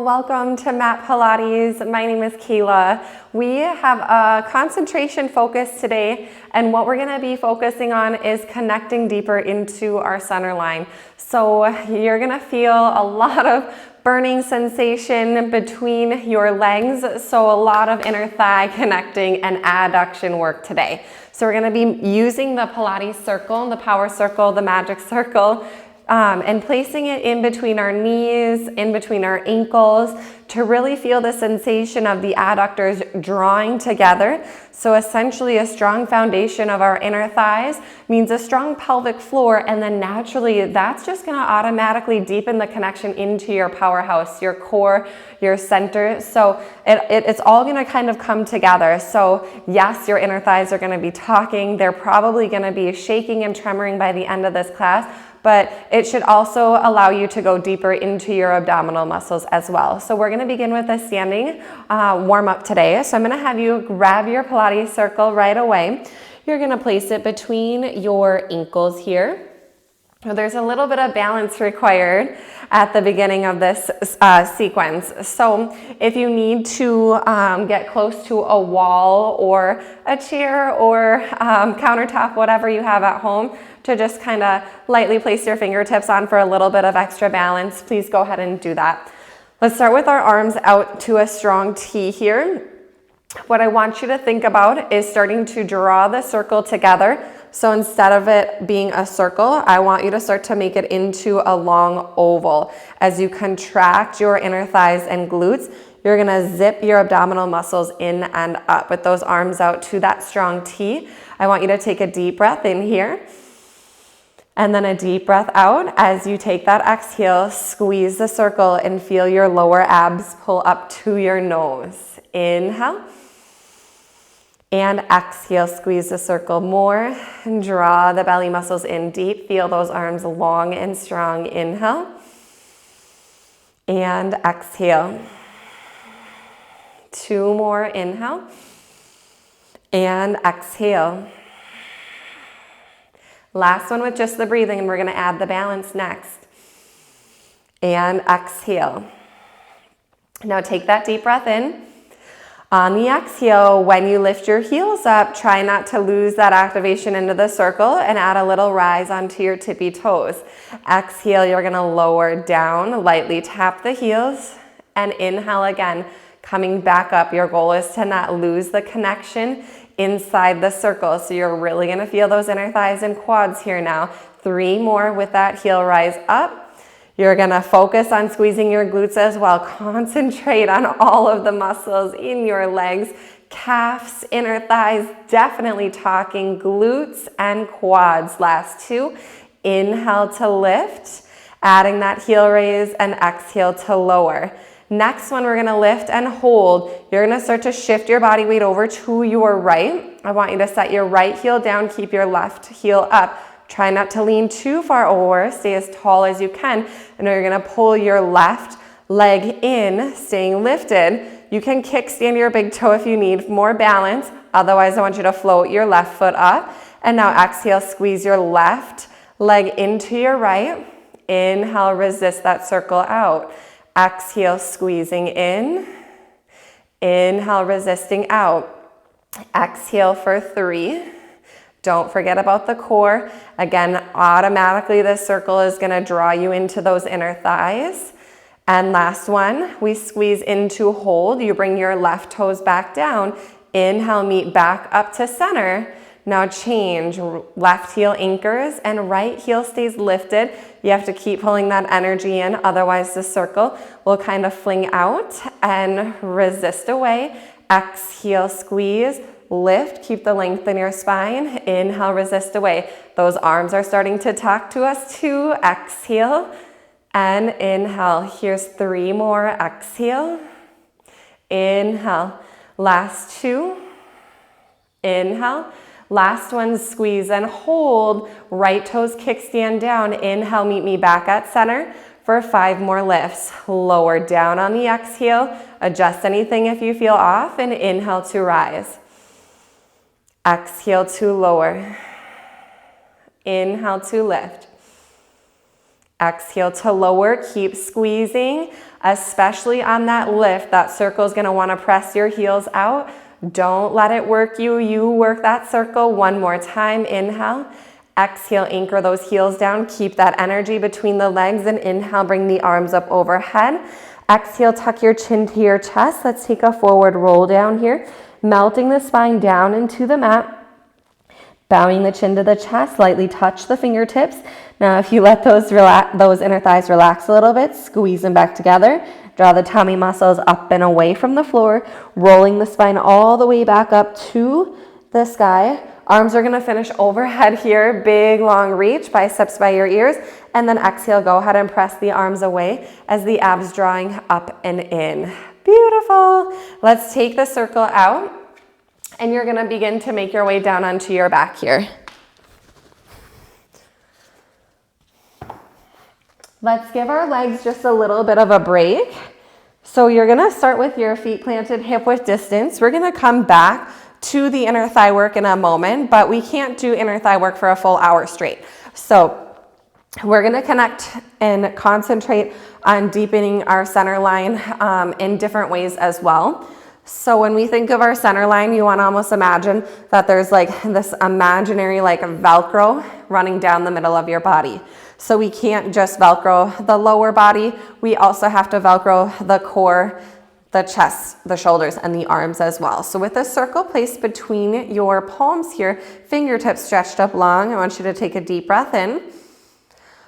welcome to Mat Pilates. My name is Kayla. We have a concentration focus today, and what we're going to be focusing on is connecting deeper into our center line. So you're going to feel a lot of burning sensation between your legs, so a lot of inner thigh connecting and adduction work today. So we're going to be using the Pilates circle, the power circle, the magic circle, and placing it in between our knees, in between our ankles, to really feel the sensation of the adductors drawing together. So essentially a strong foundation of our inner thighs means a strong pelvic floor, and then naturally that's just going to automatically deepen the connection into your powerhouse, your core, your center. So it's all going to kind of come together. So yes, your inner thighs are going to be talking. They're probably going to be shaking and tremoring by the end of this class, but it should also allow you to go deeper into your abdominal muscles as well. So we're going to begin with a standing warm up today. So I'm going to have you grab your Pilates circle right away. You're going to place it between your ankles here. There's a little bit of balance required at the beginning of this sequence. So if you need to get close to a wall or a chair or countertop, whatever you have at home, to just kind of lightly place your fingertips on for a little bit of extra balance, please go ahead and do that. Let's start with our arms out to a strong T here. What I want you to think about is starting to draw the circle together. So instead of it being a circle, I want you to start to make it into a long oval. As you contract your inner thighs and glutes, you're gonna zip your abdominal muscles in and up with those arms out to that strong T. I want you to take a deep breath in here. And then a deep breath out. As you take that exhale, squeeze the circle and feel your lower abs pull up to your nose. Inhale. And exhale, squeeze the circle more. And draw the belly muscles in deep. Feel those arms long and strong. Inhale. And exhale. 2 more. Inhale. And exhale. Last one with just the breathing, and we're going to add the balance next. And exhale. Now take that deep breath in. On the exhale, when you lift your heels up, try not to lose that activation into the circle and add a little rise onto your tippy toes. Exhale, you're going to lower down, lightly tap the heels, and inhale again, coming back up. Your goal is to not lose the connection inside the circle. So you're really going to feel those inner thighs and quads here now. 3 more with that heel rise up. You're going to focus on squeezing your glutes as well. Concentrate on all of the muscles in your legs, calves, inner thighs, definitely talking glutes and quads. Last 2. Inhale to lift, adding that heel raise, and exhale to lower. Next one, we're going to lift and hold. You're going to start to shift your body weight over to your right. I want you to set your right heel down, keep your left heel up. Try not to lean too far over, stay as tall as you can. And now you're going to pull your left leg in, staying lifted. You can kickstand your big toe if you need more balance. Otherwise, I want you to float your left foot up. And now exhale, squeeze your left leg into your right. Inhale, resist that circle out. Exhale, squeezing in. Inhale, resisting out. Exhale for 3. Don't forget about the core. Again, automatically this circle is going to draw you into those inner thighs. And last one, we squeeze into hold. You bring your left toes back down. Inhale, meet back up to center. Now change, left heel anchors and right heel stays lifted. You have to keep pulling that energy in, otherwise the circle will kind of fling out and resist away. Exhale, squeeze, lift, keep the length in your spine. Inhale, resist away. Those arms are starting to talk to us too. Exhale and inhale. Here's 3 more. Exhale, inhale. Last 2. Inhale. Last one, squeeze and hold. Right toes kickstand down. Inhale, meet me back at center for 5 more lifts. Lower down on the exhale. Adjust anything if you feel off, and inhale to rise. Exhale to lower. Inhale to lift. Exhale to lower. Keep squeezing. especially on that lift. That circle is going to want to press your heels out. Don't let it work you. You work that circle one more time. Inhale. Exhale, anchor those heels down. Keep that energy between the legs, and inhale, bring the arms up overhead. Exhale, tuck your chin to your chest. Let's take a forward roll down here, melting the spine down into the mat. Bowing the chin to the chest, lightly touch the fingertips. Now, if you let those inner thighs relax a little bit, squeeze them back together. Draw the tummy muscles up and away from the floor, rolling the spine all the way back up to the sky. Arms are gonna finish overhead here, big long reach, biceps by your ears, and then exhale, go ahead and press the arms away as the abs drawing up and in. Beautiful. Let's take the circle out, and you're gonna begin to make your way down onto your back here. Let's give our legs just a little bit of a break. So you're gonna start with your feet planted hip width distance. We're gonna come back to the inner thigh work in a moment, but we can't do inner thigh work for a full hour straight. So we're gonna connect and concentrate on deepening our center line in different ways as well. So when we think of our center line, you wanna almost imagine that there's like this imaginary like Velcro running down the middle of your body. So we can't just Velcro the lower body, we also have to Velcro the core, the chest, the shoulders, and the arms as well. So with a circle placed between your palms here, fingertips stretched up long, I want you to take a deep breath in.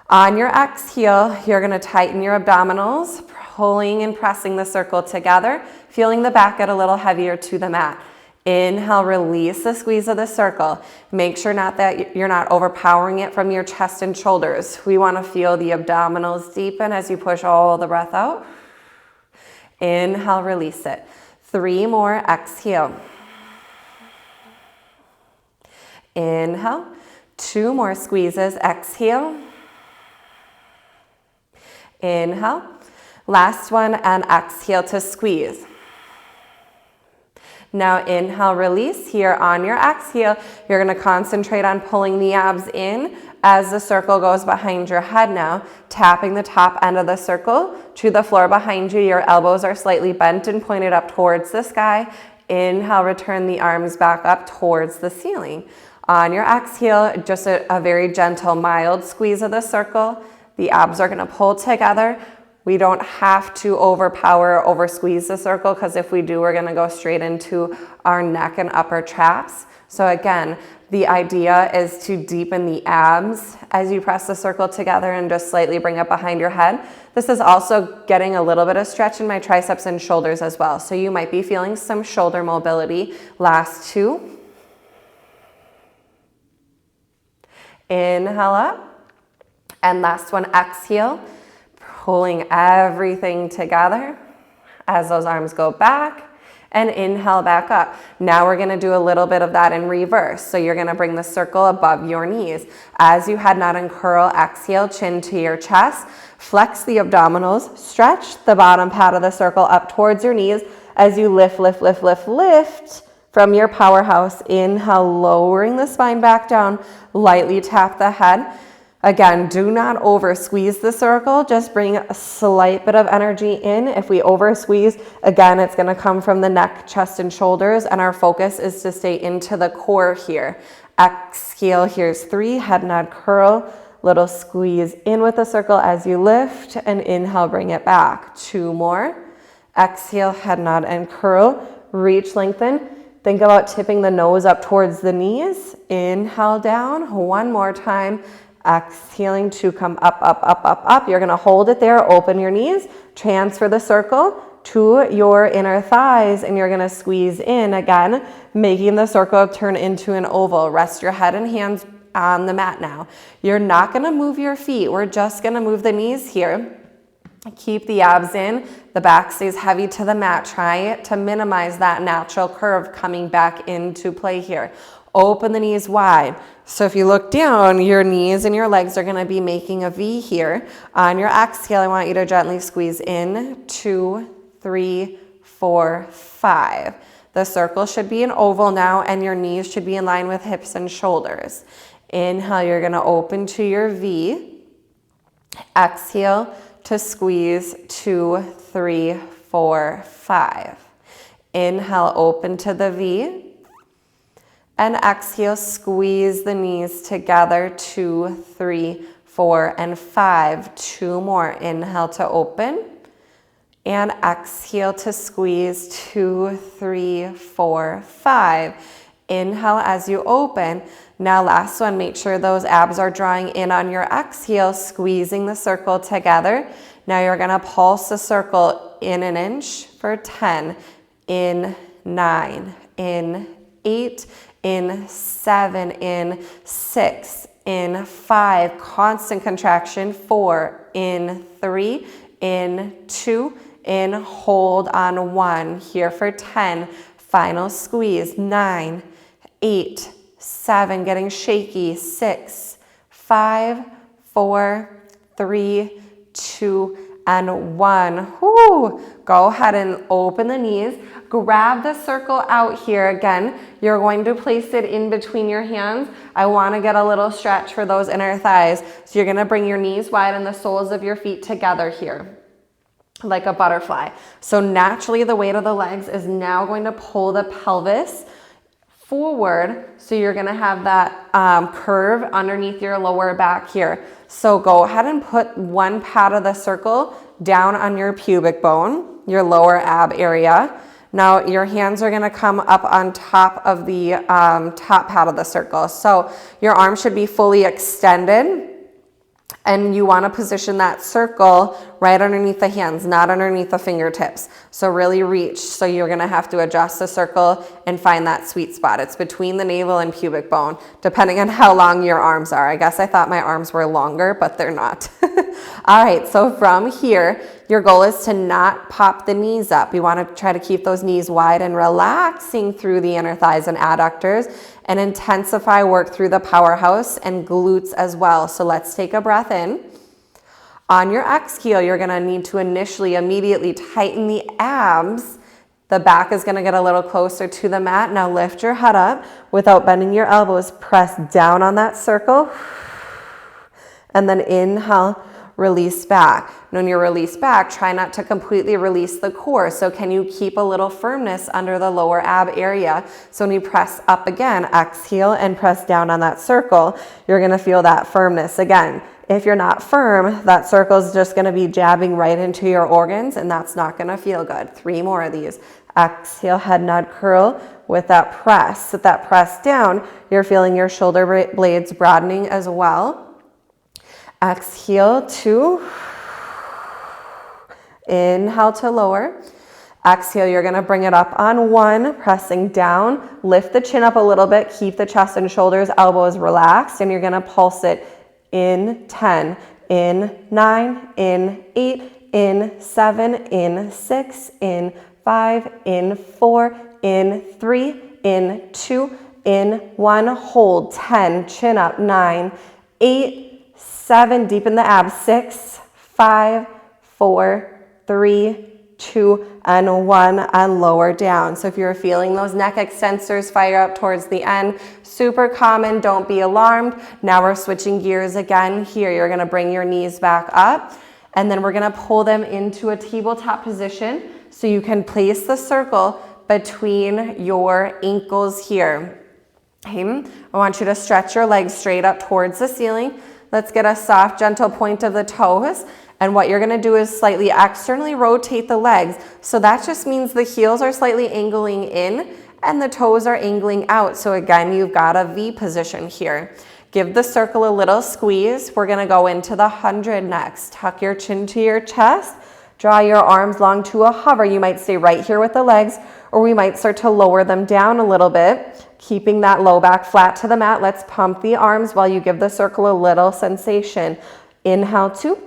On your exhale, you're gonna tighten your abdominals, pulling and pressing the circle together, feeling the back get a little heavier to the mat. Inhale, release the squeeze of the circle. Make sure that you're not overpowering it from your chest and shoulders. We wanna feel the abdominals deepen as you push all the breath out. Inhale, release it. 3 more, exhale. Inhale. 2 more squeezes, exhale. Inhale. Last one, and exhale to squeeze. Now inhale, release. Here on your exhale, you're gonna concentrate on pulling the abs in as the circle goes behind your head now, tapping the top end of the circle to the floor behind you. Your elbows are slightly bent and pointed up towards the sky. Inhale, return the arms back up towards the ceiling. On your exhale, just a very gentle, mild squeeze of the circle. The abs are gonna pull together. We don't have to overpower or over squeeze the circle, because if we do, we're gonna go straight into our neck and upper traps. So again, the idea is to deepen the abs as you press the circle together and just slightly bring it behind your head. This is also getting a little bit of stretch in my triceps and shoulders as well. So you might be feeling some shoulder mobility. Last 2. Inhale up. And last one, exhale. Pulling everything together as those arms go back, and inhale back up. Now we're gonna do a little bit of that in reverse. So you're gonna bring the circle above your knees. As you head, nod, and curl, exhale, chin to your chest. Flex the abdominals, stretch the bottom pad of the circle up towards your knees as you lift, lift, lift, lift, lift from your powerhouse. Inhale, lowering the spine back down, lightly tap the head. Again, do not over squeeze the circle, just bring a slight bit of energy in. If we over squeeze, again, it's gonna come from the neck, chest, and shoulders, and our focus is to stay into the core here. Exhale, here's 3, head nod, curl, little squeeze in with the circle as you lift, and inhale, bring it back. 2 more. Exhale, head nod and curl, reach, lengthen. Think about tipping the nose up towards the knees. Inhale down, 1 more time. Exhaling to come up, up, up, up, up. You're gonna hold it there, open your knees, transfer the circle to your inner thighs, and you're gonna squeeze in again, making the circle turn into an oval. Rest your head and hands on the mat now. You're not gonna move your feet. We're just gonna move the knees here. Keep the abs in, the back stays heavy to the mat. Try to minimize that natural curve coming back into play here. Open the knees wide. So if you look down, your knees and your legs are gonna be making a V here. On your exhale, I want you to gently squeeze in. 2, 3, 4, 5. The circle should be an oval now, and your knees should be in line with hips and shoulders. Inhale, you're gonna open to your V. Exhale, to squeeze, 2, 3, 4, 5. Inhale, open to the V. And exhale, squeeze the knees together, 2, 3, 4, and 5. 2 more. Inhale to open. And exhale to squeeze, 2, 3, 4, 5. Inhale as you open. Now last one, make sure those abs are drawing in on your exhale, squeezing the circle together. Now you're gonna pulse the circle in an inch for 10, in 9, in 8, in 7, in 6, in 5, constant contraction, 4, in 3, in 2, in hold on 1, here for 10, final squeeze, 9, 8, 7, getting shaky, 6, 5, 4, 3, 2, and 1. Woo. Go ahead and open the knees. Grab the circle out here. Again, you're going to place it in between your hands. I want to get a little stretch for those inner thighs. So you're going to bring your knees wide and the soles of your feet together here, like a butterfly. So naturally, the weight of the legs is now going to pull the pelvis forward. So you're going to have that curve underneath your lower back here. So go ahead and put one pad of the circle down on your pubic bone, your lower ab area. Now your hands are going to come up on top of the top pad of the circle. So your arms should be fully extended. And you want to position that circle right underneath the hands, not underneath the fingertips. So really reach. So you're going to have to adjust the circle and find that sweet spot. It's between the navel and pubic bone, depending on how long your arms are. I guess I thought my arms were longer, but they're not. All right, so from here, your goal is to not pop the knees up. You want to try to keep those knees wide and relaxing through the inner thighs and adductors, and intensify work through the powerhouse and glutes as well. So let's take a breath in. On your exhale, you're going to need to immediately tighten the abs. The back is going to get a little closer to the mat. Now lift your head up without bending your elbows. Press down on that circle. And then inhale, release back. When you release back, try not to completely release the core. So can you keep a little firmness under the lower ab area? So when you press up again, exhale and press down on that circle, you're going to feel that firmness again. If you're not firm, that circle is just going to be jabbing right into your organs, and that's not going to feel good. 3 more of these. Exhale, head nod curl with that press. With that press down, you're feeling your shoulder blades broadening as well. Exhale to inhale to lower. Exhale, you're going to bring it up on 1, pressing down. Lift the chin up a little bit. Keep the chest and shoulders, elbows relaxed, and you're going to pulse it in 10, in 9, in 8, in 7, in 6, in 5, in 4, in 3, in 2, in 1. Hold 10, chin up, 9, 8, 7, deepen the abs, 6, 5, 4, 3, 2, and 1, and lower down. So if you're feeling those neck extensors fire up towards the end, super common, don't be alarmed. Now we're switching gears again. Here, you're gonna bring your knees back up, and then we're gonna pull them into a tabletop position so you can place the circle between your ankles here. Okay. I want you to stretch your legs straight up towards the ceiling. Let's get a soft, gentle point of the toes. And what you're going to do is slightly externally rotate the legs. So that just means the heels are slightly angling in and the toes are angling out. So again, you've got a V position here. Give the circle a little squeeze. We're going to go into the 100 next. Tuck your chin to your chest. Draw your arms long to a hover. You might stay right here with the legs, or we might start to lower them down a little bit, keeping that low back flat to the mat. Let's pump the arms while you give the circle a little sensation. Inhale, 2,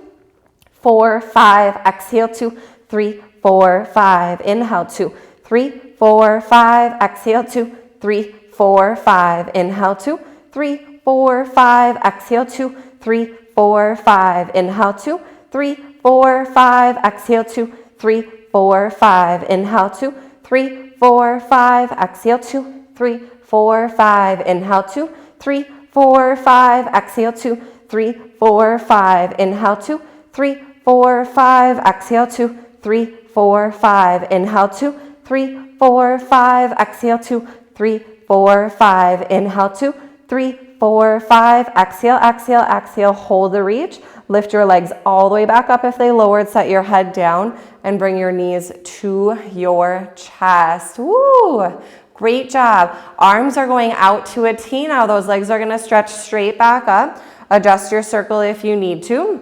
4, 5. Exhale, 2, 3, 4, 5. Inhale, 2, 3, 4, 5. Exhale, 2, 3, 4, 5. Inhale, 2, 3, 4, 5. Exhale, 2, 3, 4, 5. Inhale, 2, 3, 4, 5. Exhale, 2, 3, 4, 5. Inhale, 2, 3, 4, 5. Exhale, 2, 3, 4, 5. Inhale, 2, 3, 4, 5. Exhale, 2, 3, 4, 5. Inhale, 2, 3, 4, 5. Exhale, 2, 3, 4, 5. Inhale, 2, 3, 4, 5. Exhale, 2, 3, 4, 5. Inhale, 2, 3, 4, 5. Exhale, exhale, exhale. Hold the reach. Lift your legs all the way back up if they lowered. Set your head down and bring your knees to your chest. Woo! Great job. Arms are going out to a T now. Those legs are going to stretch straight back up. Adjust your circle if you need to.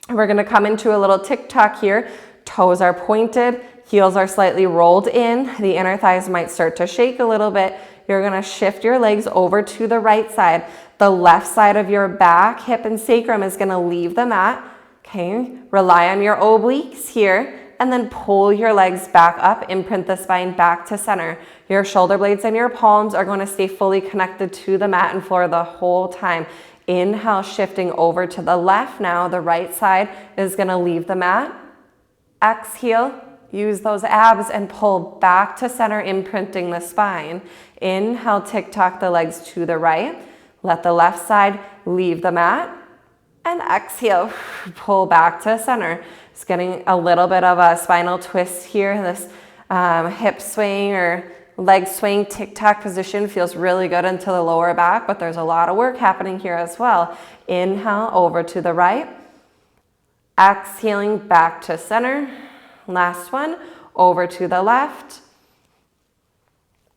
We're going to come into a little tick-tock here. Toes are pointed. Heels are slightly rolled in. The inner thighs might start to shake a little bit. You're going to shift your legs over to the right side. The left side of your back, hip, and sacrum is going to leave the mat. Okay, rely on your obliques here, and then pull your legs back up. Imprint the spine back to center. Your shoulder blades and your palms are going to stay fully connected to the mat and floor the whole time. Inhale, shifting over to the left now. The right side is going to leave the mat. Exhale, use those abs and pull back to center, imprinting the spine. Inhale, tick-tock the legs to the right. Let the left side leave the mat. And exhale, pull back to center. It's getting a little bit of a spinal twist here. This hip swing or leg swing tick-tock position feels really good into the lower back, but there's a lot of work happening here as well. Inhale, over to the right. Exhaling back to center. Last one, over to the left.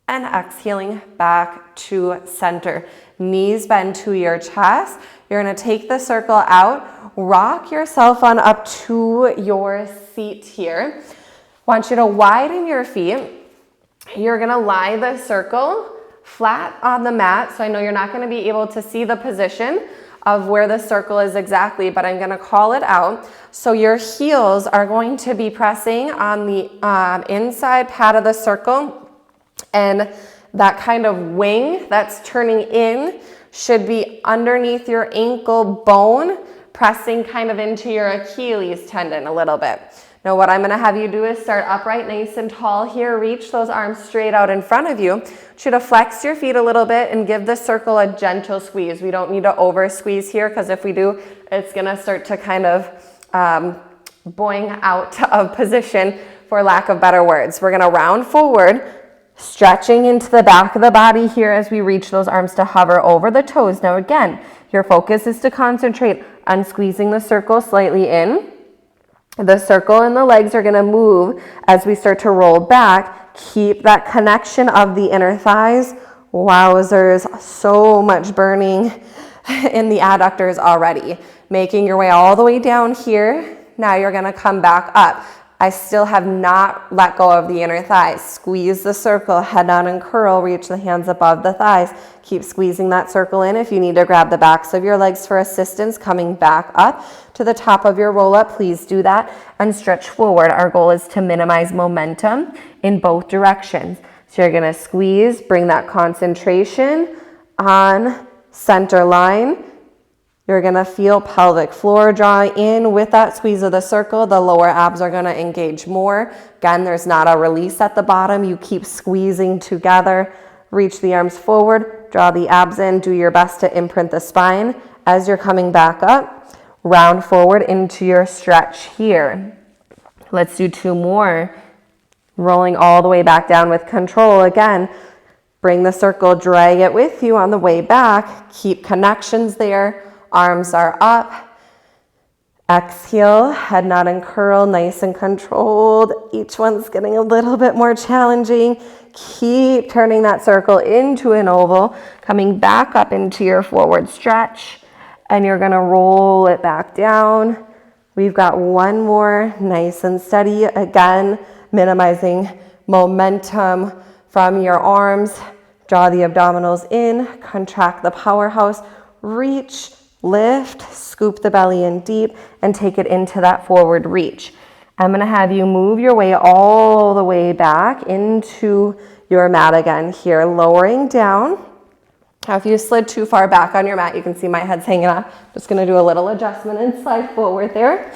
And exhaling back to center. Knees bend to your chest. You're going to take the circle out, rock yourself on up to your seat here. Want you to widen your feet. You're going to lie the circle flat on the mat. So I know you're not going to be able to see the position of where the circle is exactly, but I'm going to call it out. So your heels are going to be pressing on the inside pad of the circle, and that kind of wing that's turning in should be underneath your ankle bone, pressing kind of into your Achilles tendon a little bit. Now what I'm going to have you do is start upright, nice and tall here. Reach those arms straight out in front of you. I want you to flex your feet a little bit and give the circle a gentle squeeze. We don't need to over squeeze here, because if we do, it's going to start to kind of boing out of position, for lack of better words. We're going to round forward, stretching into the back of the body here as we reach those arms to hover over the toes. Now again, your focus is to concentrate on squeezing the circle slightly in. The circle and the legs are going to move as we start to roll back. Keep that connection of the inner thighs. Wowzers, so much burning in the adductors already. Making your way all the way down here. Now you're going to come back up. I still have not let go of the inner thighs. Squeeze the circle, head down and curl, reach the hands above the thighs. Keep squeezing that circle in. If you need to grab the backs of your legs for assistance, coming back up to the top of your roll up, please do that and stretch forward. Our goal is to minimize momentum in both directions. So you're gonna squeeze, bring that concentration on center line. You're gonna feel pelvic floor draw in with that squeeze of the circle. The lower abs are gonna engage more. Again, there's not a release at the bottom. You keep squeezing together. Reach the arms forward, draw the abs in, do your best to imprint the spine. As you're coming back up, round forward into your stretch here. Let's do 2 more. Rolling all the way back down with control. Again, bring the circle, drag it with you on the way back. Keep connections there. Arms are up. Exhale, head nod and curl, nice and controlled. Each one's getting a little bit more challenging. Keep turning that circle into an oval, coming back up into your forward stretch, and you're gonna roll it back down. We've got 1 more, nice and steady. Again, minimizing momentum from your arms. Draw the abdominals in, contract the powerhouse, reach, lift, scoop the belly in deep, and take it into that forward reach. I'm going to have you move your way all the way back into your mat again here, lowering down. Now, if you slid too far back on your mat, you can see my head's hanging up. Just going to do a little adjustment and slide forward there.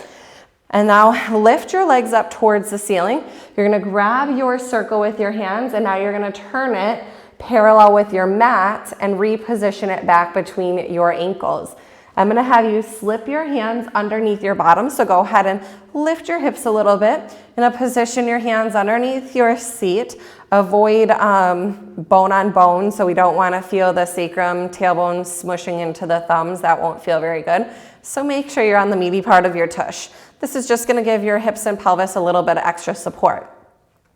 And now lift your legs up towards the ceiling. You're going to grab your circle with your hands, and now you're going to turn it parallel with your mat and reposition it back between your ankles. I'm gonna have you slip your hands underneath your bottom, so go ahead and lift your hips a little bit. And position your hands underneath your seat. Avoid bone on bone, so we don't wanna feel the sacrum, tailbone smushing into the thumbs. That won't feel very good. So make sure you're on the meaty part of your tush. This is just gonna give your hips and pelvis a little bit of extra support.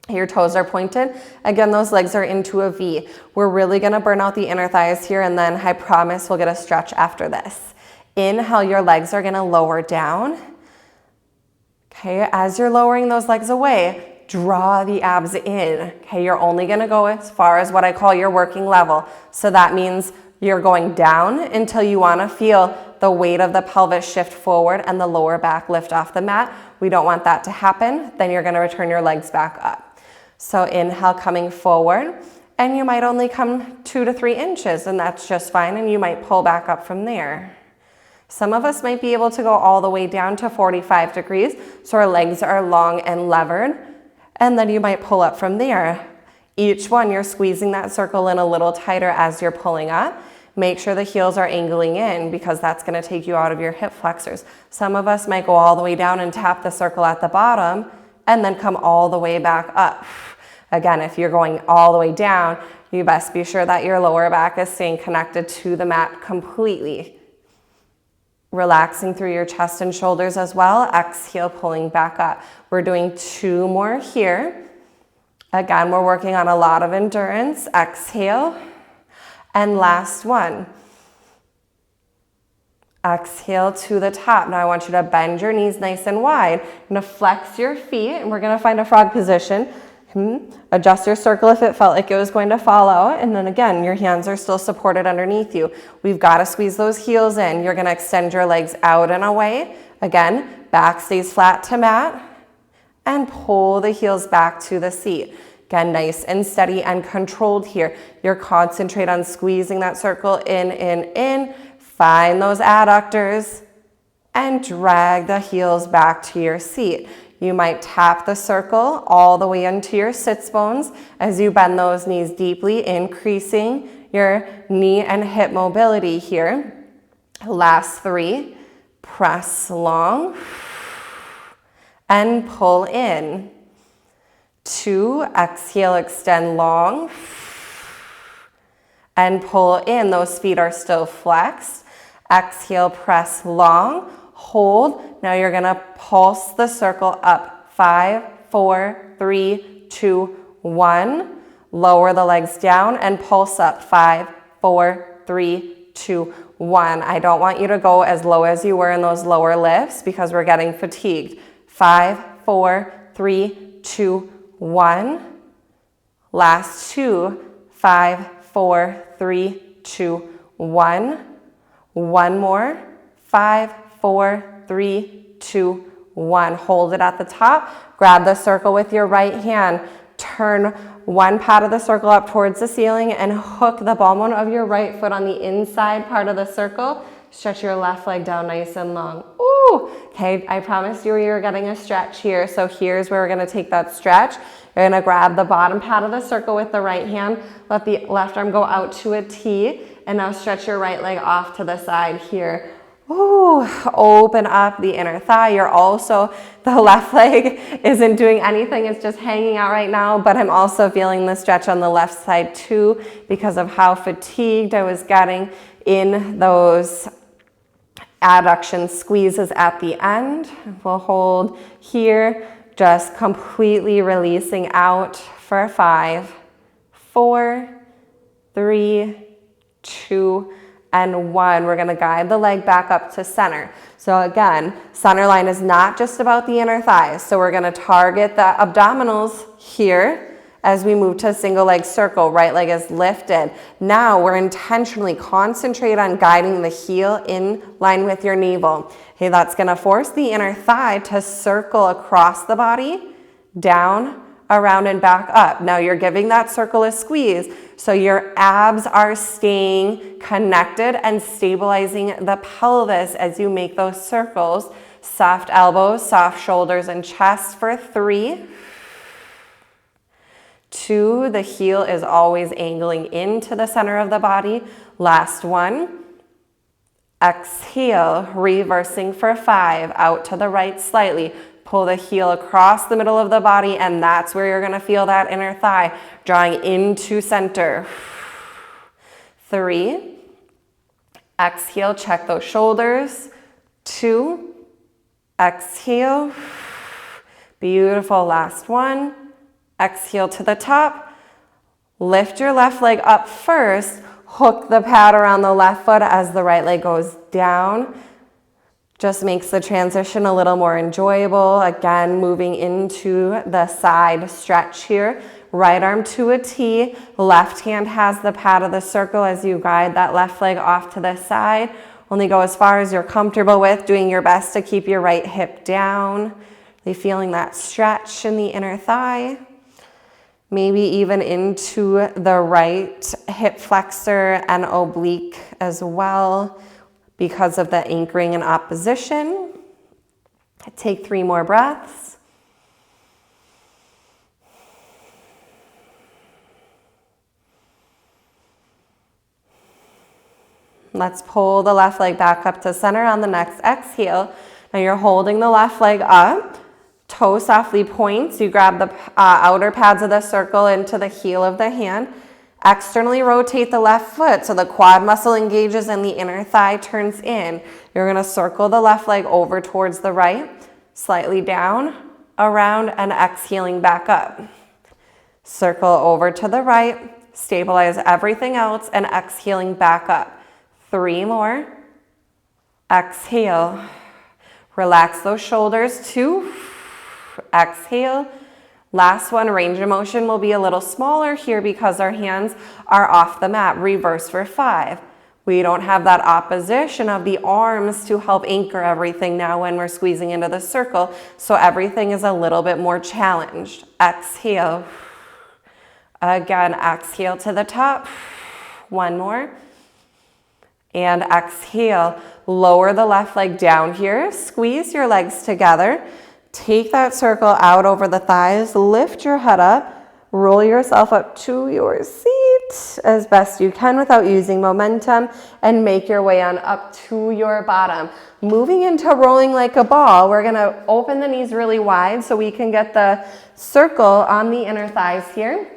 Your toes are pointed. Again, those legs are into a V. We're really gonna burn out the inner thighs here, and then I promise we'll get a stretch after this. Inhale, your legs are gonna lower down. Okay, as you're lowering those legs away, draw the abs in. Okay, you're only gonna go as far as what I call your working level. So that means you're going down until you wanna feel the weight of the pelvis shift forward and the lower back lift off the mat. We don't want that to happen. Then you're gonna return your legs back up. So inhale, coming forward, and you might only come 2 to 3 inches, and that's just fine, and you might pull back up from there. Some of us might be able to go all the way down to 45 degrees, so our legs are long and levered, and then you might pull up from there. Each one, you're squeezing that circle in a little tighter as you're pulling up. Make sure the heels are angling in, because that's gonna take you out of your hip flexors. Some of us might go all the way down and tap the circle at the bottom, and then come all the way back up. Again, if you're going all the way down, you best be sure that your lower back is staying connected to the mat completely. Relaxing through your chest and shoulders as well. Exhale, pulling back up. We're doing 2 more here. Again, we're working on a lot of endurance. Exhale. And last one. Exhale to the top. Now I want you to bend your knees nice and wide. You're gonna flex your feet, and we're gonna find a frog position. Adjust your circle if it felt like it was going to fall out. And then again, your hands are still supported underneath you. We've got to squeeze those heels in. You're going to extend your legs out and away. Again, back stays flat to mat. And pull the heels back to the seat. Again, nice and steady and controlled here. You're concentrate on squeezing that circle in. Find those adductors and drag the heels back to your seat. You might tap the circle all the way into your sits bones as you bend those knees deeply, increasing your knee and hip mobility here. Last 3, press long and pull in. 2, exhale, extend long and pull in. Those feet are still flexed. Exhale, press long. Hold. Now you're gonna pulse the circle up. 5, 4, 3, 2, 1. Lower the legs down and pulse up. 5, 4, 3, 2, 1. I don't want you to go as low as you were in those lower lifts because we're getting fatigued. 5, 4, 3, 2, 1. Last 2. 5, 4, 3, 2, 1. One more. 5, 4, 3, 2, 1. Hold it at the top. Grab the circle with your right hand. Turn one part of the circle up towards the ceiling and hook the ball bone of your right foot on the inside part of the circle. Stretch your left leg down nice and long. Ooh, okay, I promised you were getting a stretch here. So here's where we're gonna take that stretch. You're gonna grab the bottom part of the circle with the right hand. Let the left arm go out to a T. And now stretch your right leg off to the side here. Ooh, open up the inner thigh. The left leg isn't doing anything. It's just hanging out right now, but I'm also feeling the stretch on the left side too because of how fatigued I was getting in those adduction squeezes at the end. We'll hold here, just completely releasing out for 5, 4, 3, 2, and 1. We're gonna guide the leg back up to center. So again, center line is not just about the inner thighs. So we're gonna target the abdominals here as we move to a single leg circle. Right leg is lifted. Now we're intentionally concentrate on guiding the heel in line with your navel. Okay, that's gonna force the inner thigh to circle across the body, down, around, and back up. Now you're giving that circle a squeeze, so your abs are staying connected and stabilizing the pelvis as you make those circles. Soft elbows, soft shoulders, and chest for 3. 2, the heel is always angling into the center of the body. Last 1. exhale, reversing for 5, out to the right slightly. Pull the heel across the middle of the body, and that's where you're gonna feel that inner thigh, drawing into center. 3, exhale, check those shoulders. 2, exhale, beautiful, last one. Exhale to the top, lift your left leg up first, hook the pad around the left foot as the right leg goes down. Just makes the transition a little more enjoyable. Again, moving into the side stretch here. Right arm to a T, left hand has the pad of the circle as you guide that left leg off to the side. Only go as far as you're comfortable with, doing your best to keep your right hip down. Really feeling that stretch in the inner thigh. Maybe even into the right hip flexor and oblique as well because of the anchoring and opposition. Take 3 more breaths. Let's pull the left leg back up to center on the next exhale. Now you're holding the left leg up. Toe softly points. You grab the outer pads of the circle into the heel of the hand. Externally rotate the left foot so the quad muscle engages and the inner thigh turns in. You're going to circle the left leg over towards the right, slightly down, around, and exhaling back up. Circle over to the right, stabilize everything else, and exhaling back up. 3 more. Exhale. Relax those shoulders. 2. Exhale. Last one, range of motion will be a little smaller here because our hands are off the mat. Reverse for 5. We don't have that opposition of the arms to help anchor everything now when we're squeezing into the circle, so everything is a little bit more challenged. Exhale. Again, exhale to the top. 1 more. And exhale. Lower the left leg down here. Squeeze your legs together. Take that circle out over the thighs, lift your head up, roll yourself up to your seat as best you can without using momentum, and make your way on up to your bottom. Moving into rolling like a ball, we're gonna open the knees really wide so we can get the circle on the inner thighs here.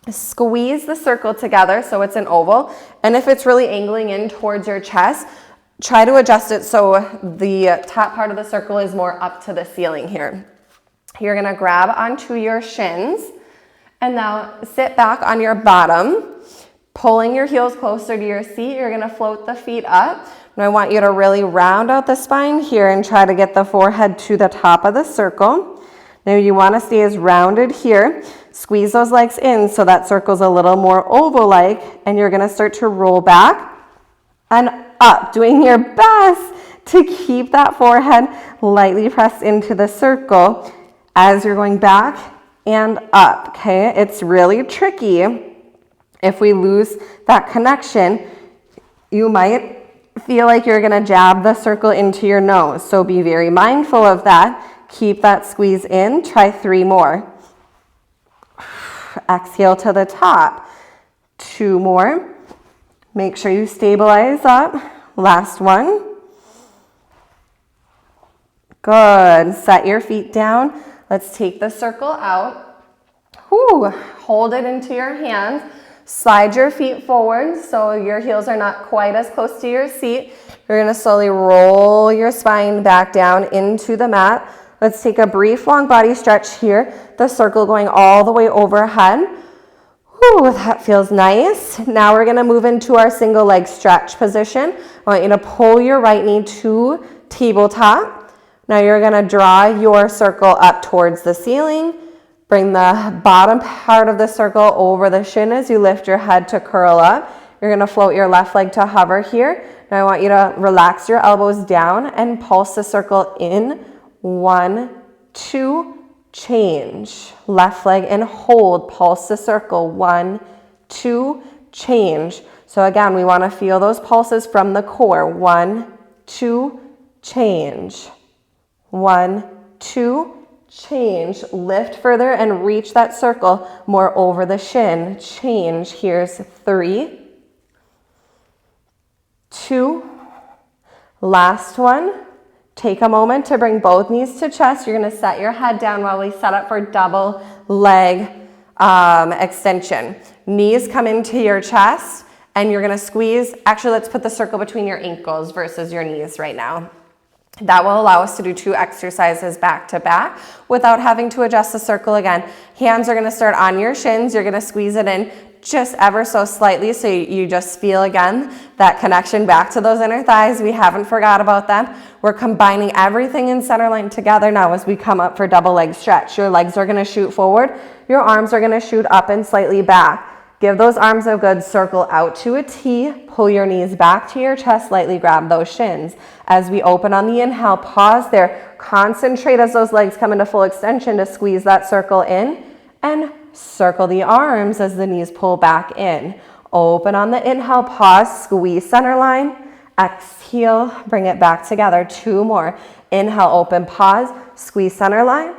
Squeeze the circle together so it's an oval, and if it's really angling in towards your chest, try to adjust it so the top part of the circle is more up to the ceiling here. You're gonna grab onto your shins and now sit back on your bottom, pulling your heels closer to your seat. You're gonna float the feet up. And I want you to really round out the spine here and try to get the forehead to the top of the circle. Now you wanna stay as rounded here. Squeeze those legs in so that circle's a little more oval-like, and you're gonna start to roll back and up, doing your best to keep that forehead lightly pressed into the circle as you're going back and up, okay? It's really tricky. If we lose that connection, you might feel like you're gonna jab the circle into your nose, so be very mindful of that. Keep that squeeze in. Try 3 more. Exhale to the top. 2 more. Make sure you stabilize up. Last one. Good. Set your feet down. Let's take the circle out. Whew. Hold it into your hands. Slide your feet forward so your heels are not quite as close to your seat. You're going to slowly roll your spine back down into the mat. Let's take a brief long body stretch here. The circle going all the way overhead. Whew, that feels nice. Now we're gonna move into our single leg stretch position. I want you to pull your right knee to tabletop. Now you're gonna draw your circle up towards the ceiling. Bring the bottom part of the circle over the shin as you lift your head to curl up. You're gonna float your left leg to hover here. Now I want you to relax your elbows down and pulse the circle in. 1, 2, change. Left leg and hold, pulse the circle. 1, 2, change. So again, we want to feel those pulses from the core. 1, 2, change. 1, 2, change. Lift further and reach that circle more over the shin. Change. Here's 3, 2, Last one. Take a moment to bring both knees to chest. You're going to set your head down while we set up for double leg extension. Knees come into your chest and you're going to squeeze. Actually, let's put the circle between your ankles versus your knees right now. That will allow us to do 2 exercises back to back without having to adjust the circle again. Hands are going to start on your shins. You're going to squeeze it in just ever so slightly so you just feel again that connection back to those inner thighs. We haven't forgot about them. We're combining everything in center line together now as we come up for double leg stretch. Your legs are going to shoot forward. Your arms are going to shoot up and slightly back. Give those arms a good circle out to a T. Pull your knees back to your chest. Lightly grab those shins. As we open on the inhale, pause there. Concentrate as those legs come into full extension to squeeze that circle in. And circle the arms as the knees pull back in. Open on the inhale, pause, squeeze center line. Exhale, bring it back together. 2 more. Inhale, open, pause, squeeze center line.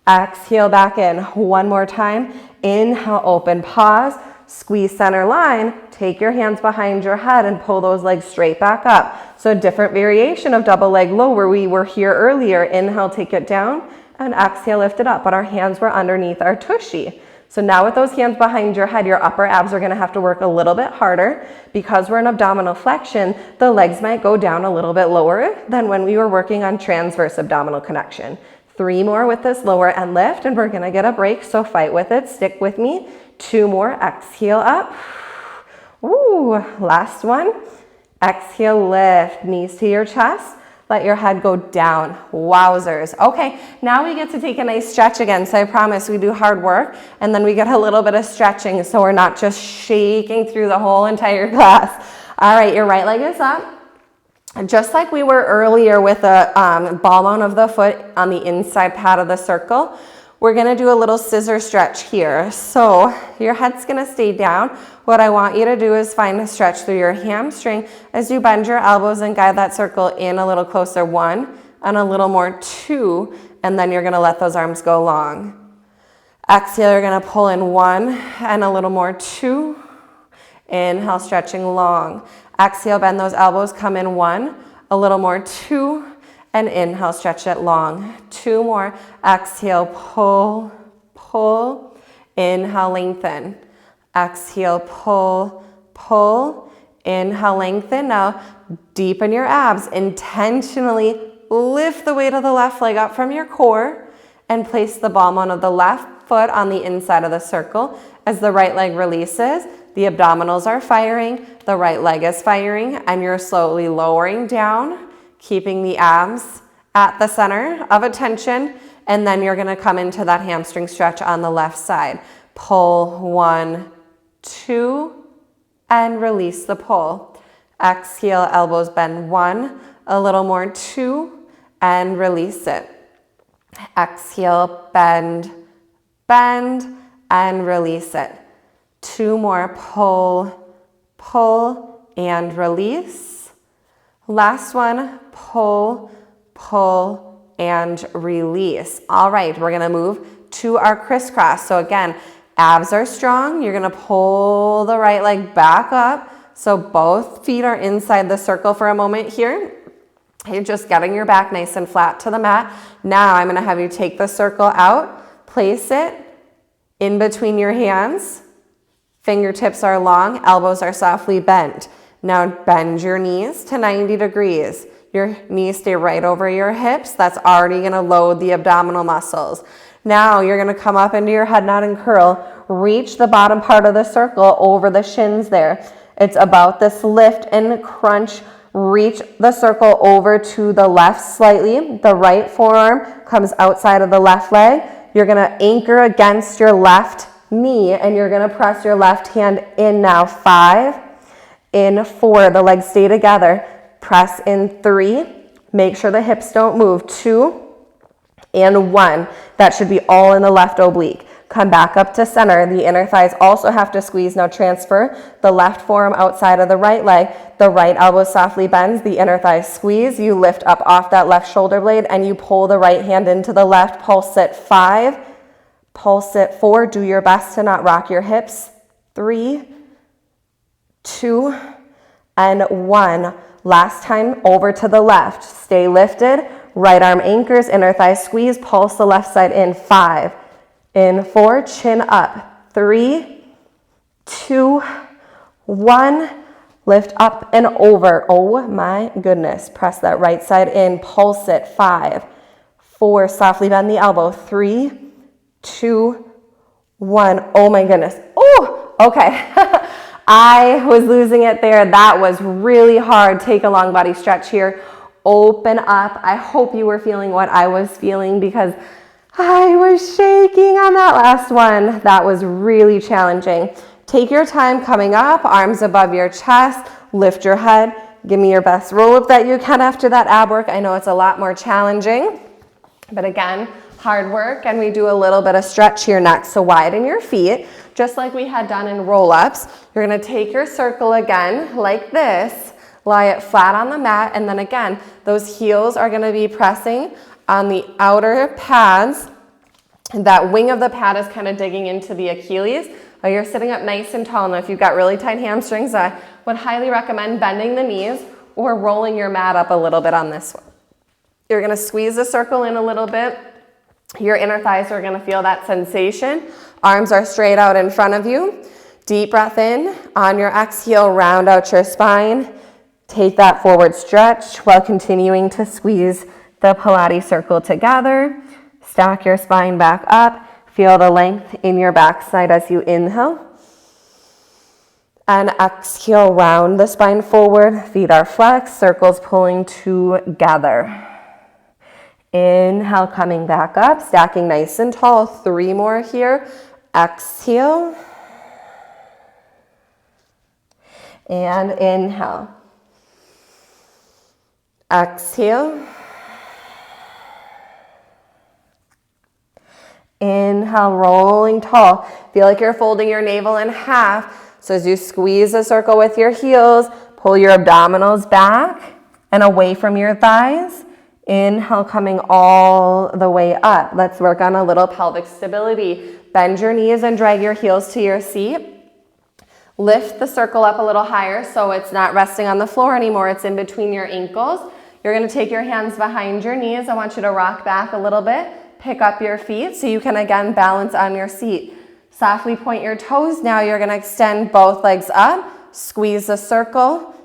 Exhale, back in. 1 more time. Inhale, open, pause. Squeeze center line, take your hands behind your head and pull those legs straight back up. So a different variation of double leg low where we were here earlier. Inhale, take it down, and exhale, lift it up. But our hands were underneath our tushy. So now with those hands behind your head, your upper abs are going to have to work a little bit harder. Because we're in abdominal flexion, the legs might go down a little bit lower than when we were working on transverse abdominal connection. 3 more with this lower end lift, and we're going to get a break. So fight with it, stick with me. 2 more, exhale up. Ooh, last one. Exhale, lift, knees to your chest. Let your head go down. Wowzers. Okay, now we get to take a nice stretch again. So I promise we do hard work and then we get a little bit of stretching so we're not just shaking through the whole entire class. All right, your right leg is up. Just like we were earlier with the ball mount of the foot on the inside pad of the circle, we're going to do a little scissor stretch here. So your head's going to stay down. What I want you to do is find a stretch through your hamstring as you bend your elbows and guide that circle in a little closer. 1 and a little more, 2, and then you're going to let those arms go long. Exhale, you're going to pull in 1 and a little more, 2. Inhale, stretching long. Exhale, bend those elbows, come in 1, a little more, 2. And inhale, stretch it long. 2 more. Exhale, pull, pull. Inhale, lengthen. Exhale, pull, pull. Inhale, lengthen. Now, deepen your abs. Intentionally lift the weight of the left leg up from your core and place the ball mount of the left foot on the inside of the circle. As the right leg releases, the abdominals are firing, the right leg is firing, and you're slowly lowering down, keeping the abs at the center of attention, and then you're going to come into that hamstring stretch on the left side. Pull 1, 2, and release the pull. Exhale, elbows bend 1, a little more, 2, and release it. Exhale, bend, bend, and release it. 2 more, pull, pull, and release. Last one, pull, pull, and release. All right, we're going to move to our crisscross. So again, abs are strong. You're going to pull the right leg back up. So both feet are inside the circle for a moment here. You're just getting your back nice and flat to the mat. Now I'm going to have you take the circle out, place it in between your hands. Fingertips are long, elbows are softly bent. Now bend your knees to 90 degrees. Your knees stay right over your hips. That's already going to load the abdominal muscles. Now you're going to come up into your head nod and curl. Reach the bottom part of the circle over the shins there. It's about this lift and crunch. Reach the circle over to the left slightly. The right forearm comes outside of the left leg. You're going to anchor against your left knee and you're going to press your left hand in now. 5. In 4, the legs stay together. Press in 3. Make sure the hips don't move. 2 and 1. That should be all in the left oblique. Come back up to center. The inner thighs also have to squeeze. Now transfer the left forearm outside of the right leg. The right elbow softly bends. The inner thighs squeeze. You lift up off that left shoulder blade and you pull the right hand into the left. Pulse it. 5. Pulse it. 4. Do your best to not rock your hips. 3, 2, and 1. Last time, over to the left. Stay lifted. Right arm anchors, inner thigh squeeze. Pulse the left side in. 5. In 4, chin up. 3, 2, 1. Lift up and over. Oh my goodness. Press that right side in. Pulse it. 5, 4. Softly bend the elbow. 3, 2, 1. Oh my goodness. Oh, okay. I was losing it there. That was really hard. Take a long body stretch here. Open up. I hope you were feeling what I was feeling because I was shaking on that last one. That was really challenging. Take your time coming up, arms above your chest, lift your head. Give me your best roll-up that you can after that ab work. I know it's a lot more challenging, but again, hard work, and we do a little bit of stretch here next. So widen your feet, just like we had done in roll-ups. You're gonna take your circle again, like this, lie it flat on the mat, and then again, those heels are gonna be pressing on the outer pads. That wing of the pad is kind of digging into the Achilles. You're sitting up nice and tall. Now, if you've got really tight hamstrings, I would highly recommend bending the knees or rolling your mat up a little bit on this one. You're gonna squeeze the circle in a little bit. Your inner thighs are gonna feel that sensation. Arms are straight out in front of you. Deep breath in. On your exhale, round out your spine. Take that forward stretch while continuing to squeeze the Pilates circle together. Stack your spine back up. Feel the length in your backside as you inhale. And exhale, round the spine forward. Feet are flexed, circles pulling together. Inhale, coming back up, stacking nice and tall. 3 more here. Exhale. And inhale. Exhale. Inhale, rolling tall. Feel like you're folding your navel in half. So as you squeeze the circle with your heels, pull your abdominals back and away from your thighs. Inhale, coming all the way up. Let's work on a little pelvic stability. Bend your knees and drag your heels to your seat. Lift the circle up a little higher so it's not resting on the floor anymore. It's in between your ankles. You're going to take your hands behind your knees. I want you to rock back a little bit. Pick up your feet so you can again balance on your seat. Softly point your toes. Now you're going to extend both legs up, squeeze the circle,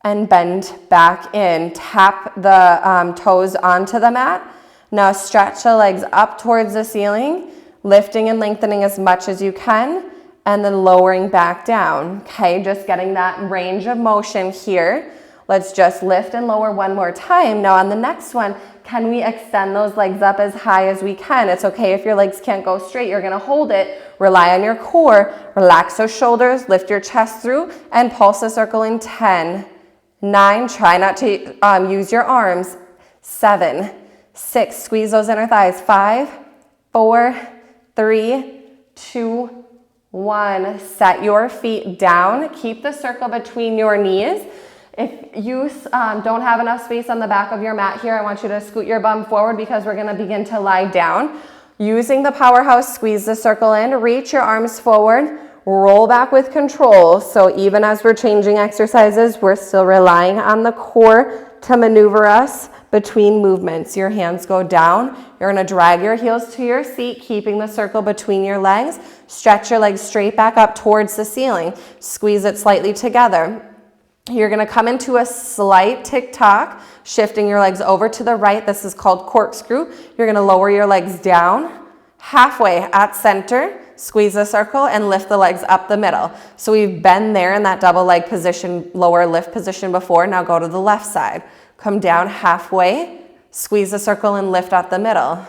and bend back in. Tap the toes onto the mat. Now stretch the legs up towards the ceiling, lifting and lengthening as much as you can, and then lowering back down. Okay, just getting that range of motion here. Let's just lift and lower one more time. Now on the next one, can we extend those legs up as high as we can? It's okay if your legs can't go straight. You're gonna hold it, rely on your core, relax those shoulders, lift your chest through, and pulse the circle in 10, 9, try not to use your arms, 7, 6, squeeze those inner thighs, 5, 4, 3, 2, 1. Set your feet down, keep the circle between your knees. If you don't have enough space on the back of your mat here, I want you to scoot your bum forward because we're gonna begin to lie down. Using the powerhouse, squeeze the circle in, reach your arms forward, roll back with control. So even as we're changing exercises, we're still relying on the core to maneuver us between movements. Your hands go down. You're gonna drag your heels to your seat, keeping the circle between your legs. Stretch your legs straight back up towards the ceiling. Squeeze it slightly together. You're gonna come into a slight tick-tock, shifting your legs over to the right. This is called corkscrew. You're gonna lower your legs down, halfway at center, squeeze the circle, and lift the legs up the middle. So we've been there in that double leg position, lower lift position before. Now go to the left side. Come down halfway, squeeze the circle, and lift up the middle.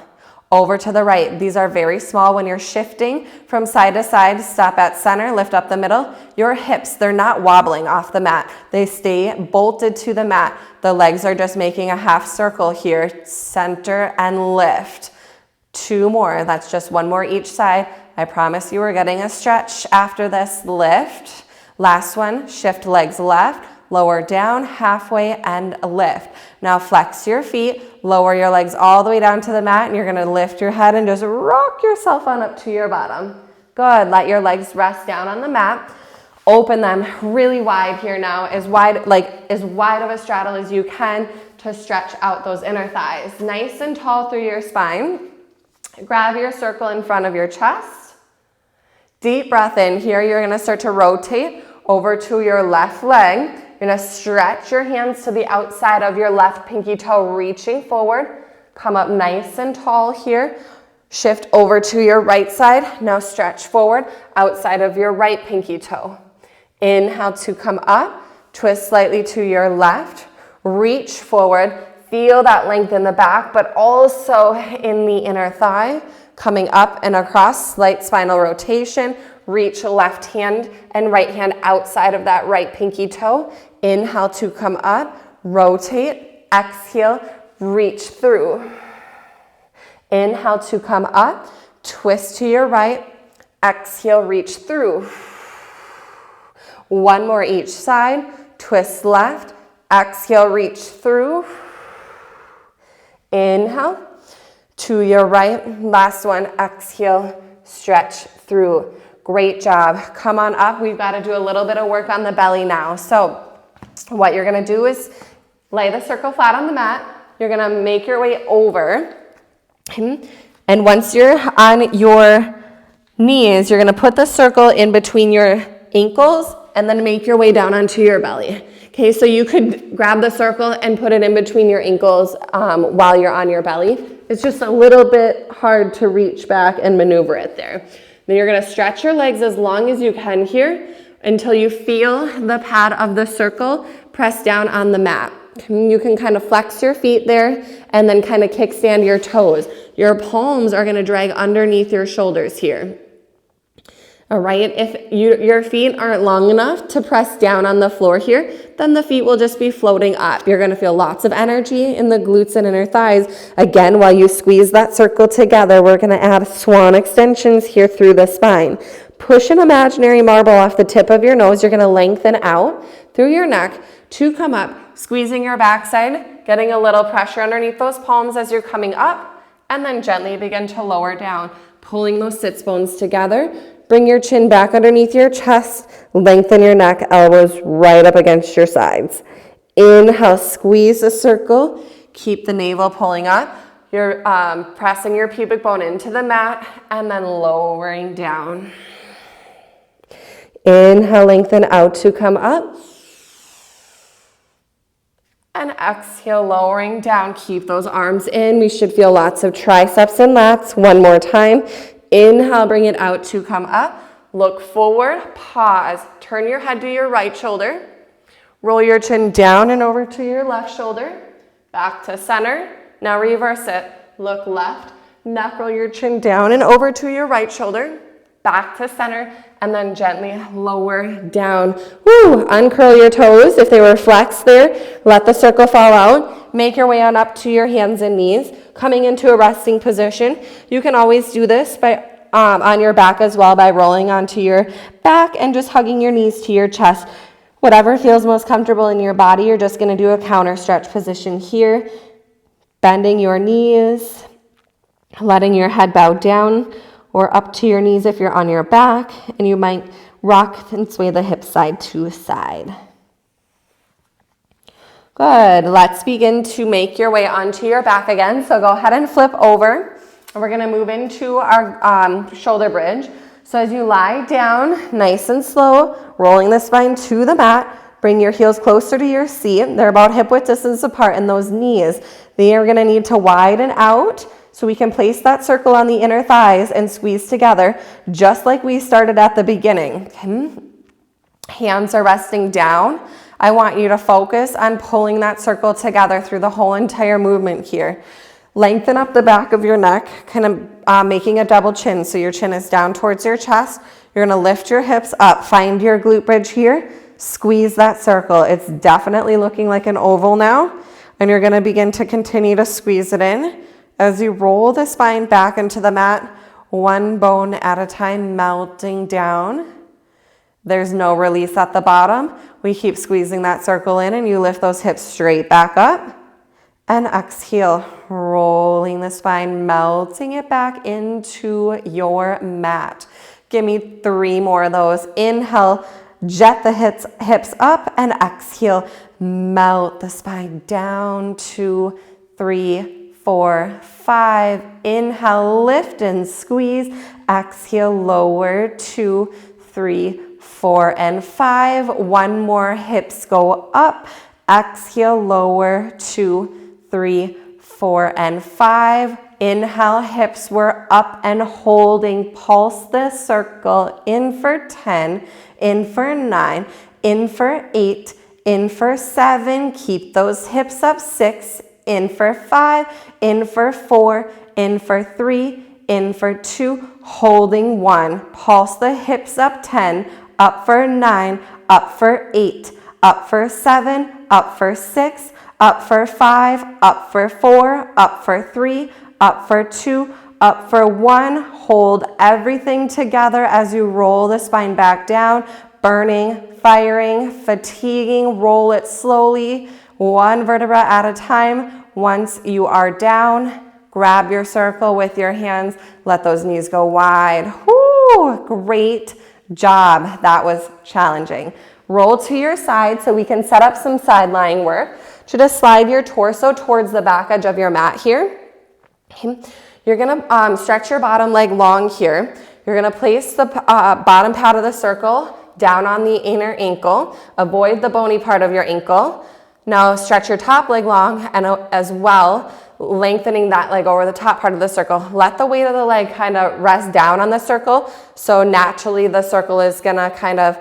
Over to the right. These are very small. When you're shifting from side to side, stop at center, lift up the middle. Your hips, they're not wobbling off the mat. They stay bolted to the mat. The legs are just making a half circle here. Center and lift. 2 more. That's just 1 more each side. I promise you we're getting a stretch after this. Lift. Last one. Shift legs left. Lower down, halfway, and lift. Now flex your feet, lower your legs all the way down to the mat, and you're gonna lift your head and just rock yourself on up to your bottom. Good, let your legs rest down on the mat. Open them really wide here now, as wide of a straddle as you can to stretch out those inner thighs. Nice and tall through your spine. Grab your circle in front of your chest. Deep breath in. Here you're going to start to rotate over to your left leg. You're going to stretch your hands to the outside of your left pinky toe, reaching forward. Come up nice and tall here. Shift over to your right side. Now stretch forward outside of your right pinky toe. Inhale to come up. Twist slightly to your left. Reach forward. Feel that length in the back, but also in the inner thigh. Coming up and across, slight spinal rotation. Reach left hand and right hand outside of that right pinky toe. Inhale to come up. Rotate. Exhale. Reach through. Inhale to come up. Twist to your right. Exhale. Reach through. One more each side. Twist left. Exhale. Reach through. Inhale to your right. Last one. Exhale. Stretch through. Great job. Come on up. We've got to do a little bit of work on the belly now. So what you're going to do is lay the circle flat on the mat. You're going to make your way over. And once you're on your knees, you're going to put the circle in between your ankles and then make your way down onto your belly. Okay, so you could grab the circle and put it in between your ankles while you're on your belly. It's just a little bit hard to reach back and maneuver it there. Then you're going to stretch your legs as long as you can here until you feel the pad of the circle press down on the mat. You can kind of flex your feet there and then kind of kickstand your toes. Your palms are going to drag underneath your shoulders here. All right, if your feet aren't long enough to press down on the floor here, then the feet will just be floating up. You're going to feel lots of energy in the glutes and inner thighs. Again, while you squeeze that circle together, we're going to add swan extensions here through the spine. Push an imaginary marble off the tip of your nose. You're going to lengthen out through your neck to come up, squeezing your backside, getting a little pressure underneath those palms as you're coming up, and then gently begin to lower down, pulling those sits bones together. Bring your chin back underneath your chest, lengthen your neck, elbows right up against your sides. Inhale, squeeze the circle, keep the navel pulling up. You're pressing your pubic bone into the mat and then lowering down. Inhale, lengthen out to come up. And exhale, lowering down. Keep those arms in. We should feel lots of triceps and lats. One more time. Inhale, bring it out to come up. Look forward, pause. Turn your head to your right shoulder. Roll your chin down and over to your left shoulder. Back to center. Now reverse it. Look left. Neck, roll your chin down and over to your right shoulder. Back to center. And then gently lower down. Woo! Uncurl your toes. If they were flexed there, let the circle fall out. Make your way on up to your hands and knees. Coming into a resting position. You can always do this by on your back as well by rolling onto your back and just hugging your knees to your chest. Whatever feels most comfortable in your body, you're just going to do a counter stretch position here. Bending your knees, letting your head bow down or up to your knees if you're on your back, and you might rock and sway the hips side to side. Good. Let's begin to make your way onto your back again. So go ahead and flip over. And we're going to move into our shoulder bridge. So as you lie down, nice and slow, rolling the spine to the mat, bring your heels closer to your seat. They're about hip width distance apart, and those knees, they are going to need to widen out so we can place that circle on the inner thighs and squeeze together just like we started at the beginning. Hands are resting down. I want you to focus on pulling that circle together through the whole entire movement here. Lengthen up the back of your neck, kind of making a double chin. So your chin is down towards your chest. You're going to lift your hips up. Find your glute bridge here. Squeeze that circle. It's definitely looking like an oval now. And you're going to begin to continue to squeeze it in as you roll the spine back into the mat, one bone at a time, melting down. There's no release at the bottom. We keep squeezing that circle in, and you lift those hips straight back up. And exhale, rolling the spine, melting it back into your mat. Give me 3 more of those. Inhale, jet the hips up, and exhale, melt the spine down. 2, 3, 4, 5. Inhale, lift and squeeze. Exhale, lower. 2, 3, 4, and 5. One more, hips go up. Exhale, lower. 2, 3, 4, and 5. Inhale, hips were up and holding. Pulse the circle. In for 10, in for 9, in for 8, in for 7. Keep those hips up. 6, in for 5, in for 4, in for 3, in for 2, holding 1. Pulse the hips up. 10, up for 9, up for 8, up for 7, up for 6, up for 5, up for 4, up for 3, up for 2, up for 1. Hold everything together as you roll the spine back down. Burning, firing, fatiguing. Roll it slowly, one vertebra at a time. Once you are down, grab your circle with your hands. Let those knees go wide. Woo! Great job. That was challenging. Roll to your side so we can set up some side lying work. Just slide your torso towards the back edge of your mat here. Okay. You're gonna stretch your bottom leg long here. You're gonna place the bottom pad of the circle down on the inner ankle. Avoid the bony part of your ankle. Now stretch your top leg long and as well, lengthening that leg over the top part of the circle. Let the weight of the leg kind of rest down on the circle. So naturally the circle is gonna kind of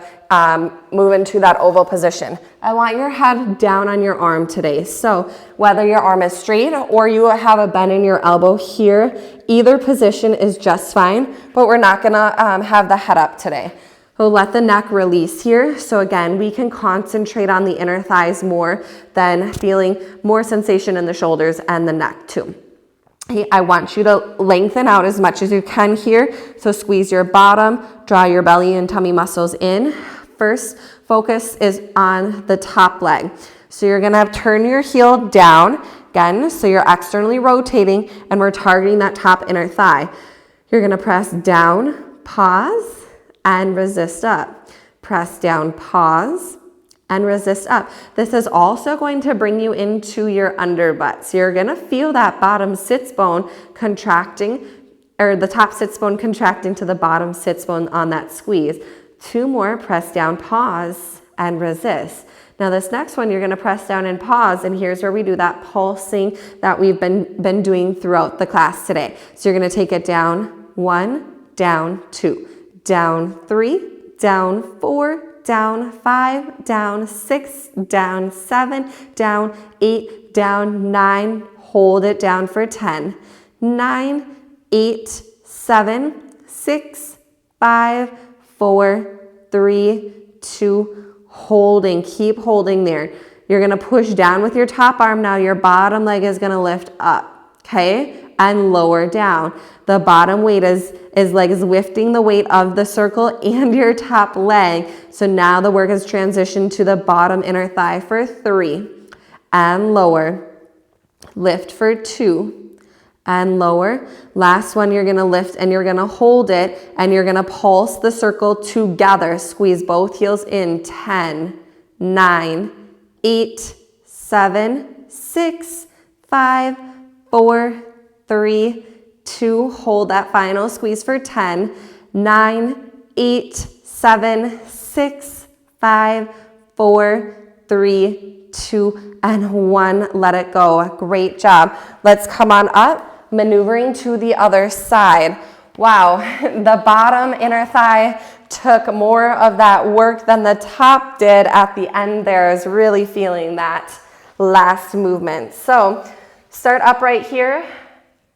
move into that oval position. I want your head down on your arm today. So whether your arm is straight or you have a bend in your elbow here, either position is just fine, but we're not gonna have the head up today. So let the neck release here. So again, we can concentrate on the inner thighs more than feeling more sensation in the shoulders and the neck too. Okay, I want you to lengthen out as much as you can here. So squeeze your bottom, draw your belly and tummy muscles in. First, focus is on the top leg. So you're gonna turn your heel down again. So you're externally rotating and we're targeting that top inner thigh. You're gonna press down, pause, and resist up. Press down, pause, and resist up. This is also going to bring you into your underbutt. So you're gonna feel that bottom sits bone contracting, or the top sits bone contracting to the bottom sits bone on that squeeze. 2 more, press down, pause, and resist. Now this next one, you're gonna press down and pause, and here's where we do that pulsing that we've been doing throughout the class today. So you're gonna take it down 1, down 2, down 3, down 4, down 5, down 6, down 7, down 8, down 9, hold it down for 10, 9, 8, 7, 6, 5, 4, 3, 2, holding, keep holding there. You're gonna push down with your top arm now, your bottom leg is gonna lift up, okay? And lower down. The bottom weight is lifting the weight of the circle and your top leg. So now the work has transitioned to the bottom inner thigh for 3 and lower. Lift for 2 and lower. Last one, you're gonna lift and you're gonna hold it and you're gonna pulse the circle together. Squeeze both heels in. 10, 9, 8, 7, 6, 5, 4, 3, 2, hold that final squeeze for 10, 9, 8, 7, 6, 5, 4, 3, 2, and 1. Let it go. Great job. Let's come on up, maneuvering to the other side. Wow, the bottom inner thigh took more of that work than the top did at the end there. Is really feeling that last movement. So start upright here.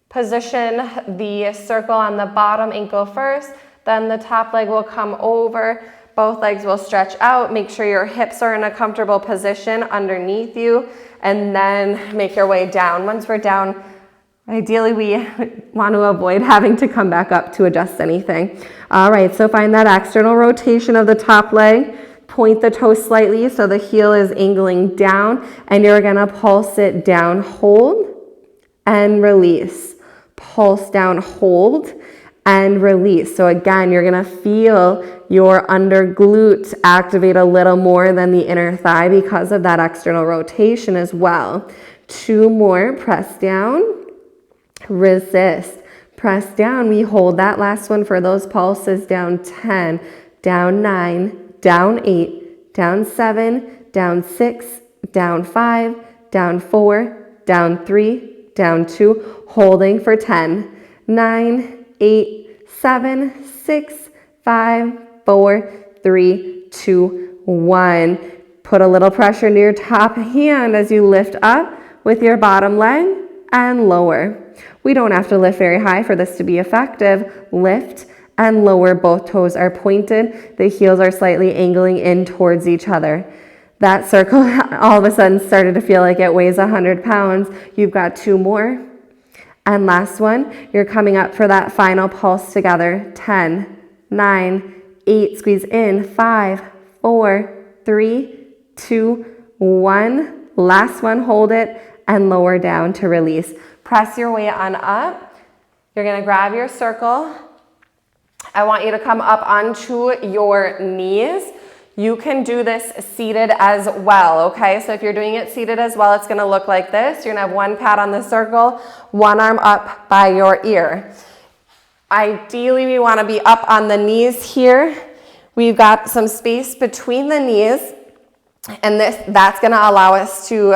Position the circle on the bottom ankle first, then the top leg will come over. Both legs will stretch out. Make sure your hips are in a comfortable position underneath you, and then make your way down. Once we're down, ideally we want to avoid having to come back up to adjust anything. All right, so find that external rotation of the top leg. Point the toe slightly so the heel is angling down, and you're gonna pulse it down, hold, and release. Pulse down, hold, and release. So again, you're gonna feel your under glute activate a little more than the inner thigh because of that external rotation as well. 2 more, press down, resist, press down. We hold that last one for those pulses. Down 10, down 9, down 8, down 7, down 6, down 5, down 4, down 3, down 2, holding for 10, 9, 8, 7, 6, 5, 4, 3, 2, 1. Put a little pressure into your top hand as you lift up with your bottom leg and lower. We don't have to lift very high for this to be effective. Lift and lower. Both toes are pointed. The heels are slightly angling in towards each other. That circle all of a sudden started to feel like it weighs 100 pounds. You've got 2 more. And last one, you're coming up for that final pulse together. 10, 9, 8, squeeze in, 5, 4, 3, 2, 1. Last one, hold it and lower down to release. Press your way on up. You're gonna grab your circle. I want you to come up onto your knees. You can do this seated as well, okay? So if you're doing it seated as well, it's gonna look like this. You're gonna have one pad on the circle, one arm up by your ear. Ideally, we wanna be up on the knees here. We've got some space between the knees, and that's gonna allow us to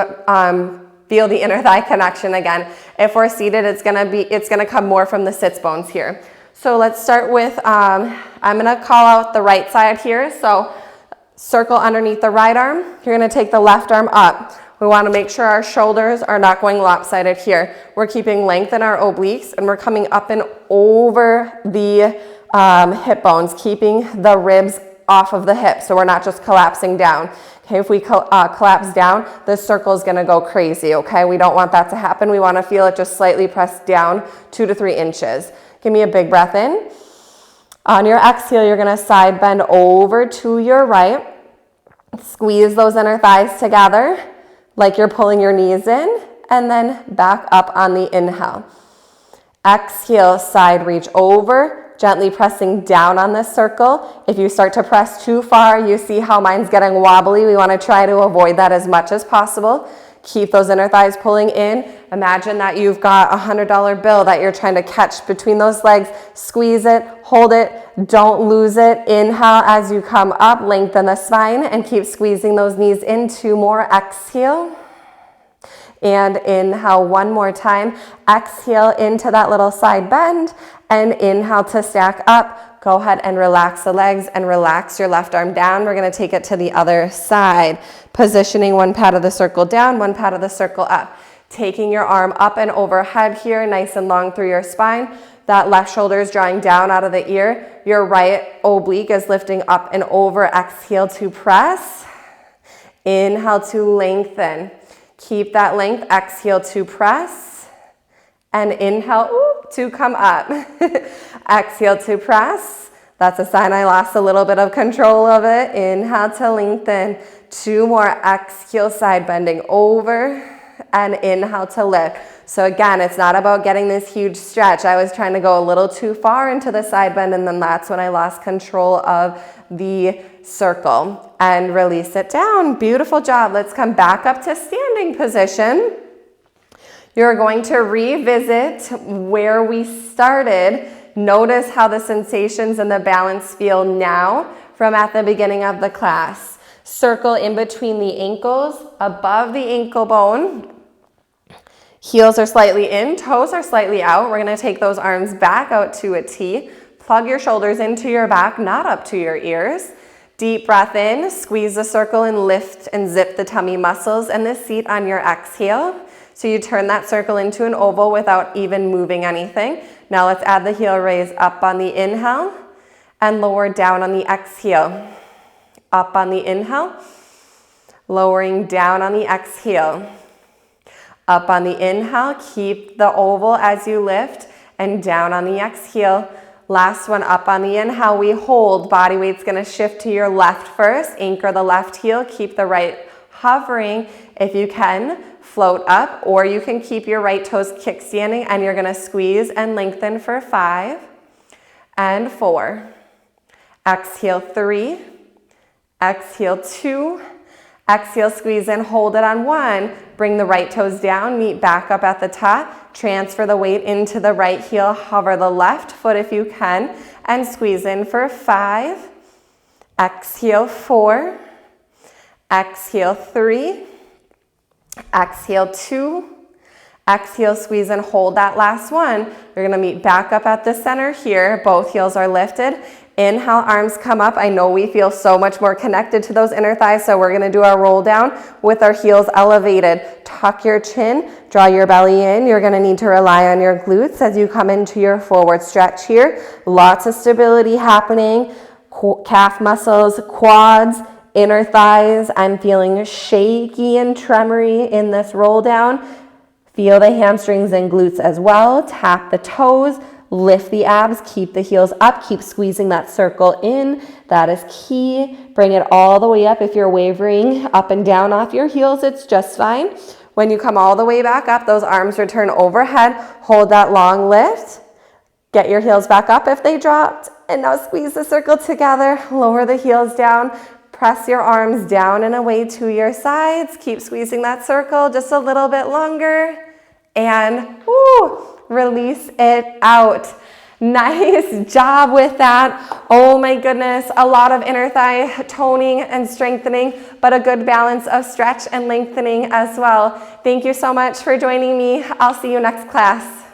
feel the inner thigh connection again. If we're seated, it's gonna come more from the sits bones here. So let's start with, I'm gonna call out the right side here. So circle underneath the right arm. You're gonna take the left arm up. We wanna make sure our shoulders are not going lopsided here. We're keeping length in our obliques, and we're coming up and over the hip bones, keeping the ribs off of the hips, so we're not just collapsing down. Okay, if we collapse down, this circle is gonna go crazy, okay? We don't want that to happen. We wanna feel it just slightly pressed down 2 to 3 inches. Give me a big breath in. On your exhale, you're gonna side bend over to your right. Squeeze those inner thighs together like you're pulling your knees in, and then back up on the inhale. Exhale, side reach over, gently pressing down on this circle. If you start to press too far, you see how mine's getting wobbly. We wanna try to avoid that as much as possible. Keep those inner thighs pulling in. Imagine that you've got a $100 bill that you're trying to catch between those legs. Squeeze it, hold it, don't lose it. Inhale as you come up, lengthen the spine and keep squeezing those knees in. 2 more, exhale. And inhale one more time. Exhale into that little side bend and inhale to stack up. Go ahead and relax the legs and relax your left arm down. We're gonna take it to the other side. Positioning one pad of the circle down, one pad of the circle up. Taking your arm up and overhead here, nice and long through your spine. That left shoulder is drawing down out of the ear. Your right oblique is lifting up and over. Exhale to press. Inhale to lengthen. Keep that length. Exhale to press. And inhale to come up. Exhale to press. That's a sign I lost a little bit of control of it. Inhale to lengthen. 2 more. Exhale, side bending over. And inhale to lift. So again, it's not about getting this huge stretch. I was trying to go a little too far into the side bend, and then that's when I lost control of the circle. And release it down. Beautiful job. Let's come back up to standing position. You're going to revisit where we started. Notice how the sensations and the balance feel now from at the beginning of the class. Circle in between the ankles, above the ankle bone. Heels are slightly in, toes are slightly out. We're gonna take those arms back out to a T. Plug your shoulders into your back, not up to your ears. Deep breath in, squeeze the circle and lift and zip the tummy muscles and the seat on your exhale. So you turn that circle into an oval without even moving anything. Now let's add the heel raise up on the inhale and lower down on the exhale. Up on the inhale, lowering down on the exhale. Up on the inhale, keep the oval as you lift, and down on the exhale. Last one, up on the inhale, we hold. Body weight's gonna shift to your left first. Anchor the left heel, keep the right hovering. If you can, float up, or you can keep your right toes kickstanding, and you're gonna squeeze and lengthen for 5, and 4. Exhale, 3. Exhale, 2. Exhale, squeeze in, hold it on 1. Bring the right toes down, meet back up at the top. Transfer the weight into the right heel. Hover the left foot if you can. And squeeze in for 5. Exhale, 4. Exhale, 3. Exhale, 2. Exhale, squeeze and hold that last one. You're gonna meet back up at the center here. Both heels are lifted. Inhale, arms come up. I know we feel so much more connected to those inner thighs, so we're gonna do our roll down with our heels elevated. Tuck your chin, draw your belly in. You're gonna need to rely on your glutes as you come into your forward stretch here. Lots of stability happening. Calf muscles, quads, inner thighs. I'm feeling shaky and tremory in this roll down. Feel the hamstrings and glutes as well. Tap the toes, lift the abs, keep the heels up, keep squeezing that circle in. That is key. Bring it all the way up. If you're wavering up and down off your heels, it's just fine. When you come all the way back up, those arms return overhead. Hold that long lift. Get your heels back up if they dropped. And now squeeze the circle together. Lower the heels down. Press your arms down and away to your sides. Keep squeezing that circle just a little bit longer. And release it out. Nice job with that. Oh my goodness, a lot of inner thigh toning and strengthening, but a good balance of stretch and lengthening as well. Thank you so much for joining me. I'll see you next class.